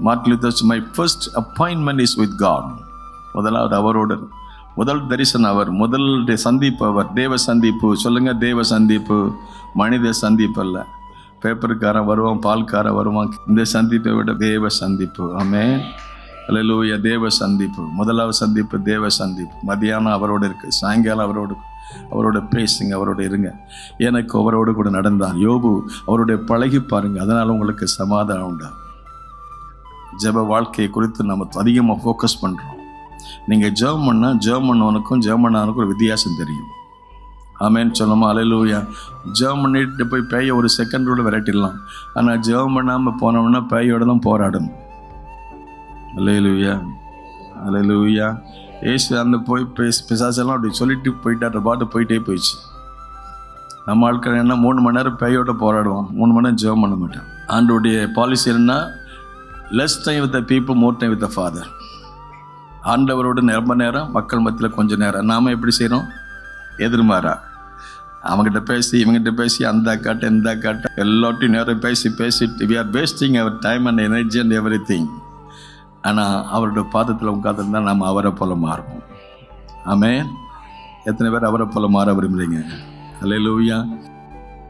Martin Luther, my first appointment is with God. முதலாவது அவரோடு முதல் தரிசனம் அவர், முதல் சந்திப்பு அவர். தேவ சந்திப்பு சொல்லுங்க, தேவ சந்திப்பு, மனித சந்திப்பு அல்ல. பேப்பருக்காரன் வருவான், பால்காரன் வருவான். இந்த சந்திப்பை விட தேவ சந்திப்பு. ஆமென், அல்லேலூயா. தேவ சந்திப்பு, முதலாவது சந்திப்பு தேவ சந்திப்பு. மதியானம் அவரோடு இருக்கு, சாயங்காலம் அவரோட பேசுங்க, அவரோட இருங்க. எனக்கு அவரோடு கூட நடந்தார். யோபு அவருடைய பழகி பாருங்க, அதனால உங்களுக்கு சமாதானம் உண்டா. ஜெப வாழ்க்கையை குறித்து நம்ம அதிகமாக ஃபோக்கஸ் பண்ணுறோம். நீங்கள் ஜெபம் பண்ணால் ஜெர்மனுக்கும் ஜெர்மனானுக்கும் ஒரு வித்தியாசம் தெரியும். ஆமேன்னு சொல்லணுமா? அல்லேலூயா. ஜெபம் பண்ணிட்டு போய் பேயை ஒரு செகண்டோட விரட்டிடலாம். ஆனால் ஜெபம் பண்ணாமல் போனோம்னா பேயோட தான் போராடணும். அல்லேலூயா, அல்லேலூயா. ஏசு அந்த போய் பிசாசெல்லாம் அப்படி சொல்லிட்டு போயிட்டார், பாட்டு போயிட்டே போயிடுச்சு. நம்ம ஆட்கள் என்ன 3 மணி நேரம் பேயோட போராடுவோம், 3 மணி நேரம் ஜெபம் பண்ண மாட்டேன். ஆண்டோடைய பாலிசி என்னன்னா, less time with the people, more time with the father. ஆண்டவரோட ரொம்ப நேரம், மக்கள் மத்தியில் கொஞ்சம் நேரம். நாம் எப்படி செய்கிறோம்? எதிர்மாறா. அவங்ககிட்ட பேசி இவங்ககிட்ட பேசி அந்த காட்ட இந்த காட்ட எல்லாத்தையும் நேரம் பேசிட்டு we are wasting our time and energy and everything. ஆனால் அவரோட பாதத்தில் உட்காந்துருந்தா நம்ம அவரை போல மாறுவோம். ஆமென். எத்தனை பேர் அவரை போல மாற விரும்புகிறீங்க? அல்லேலூயா.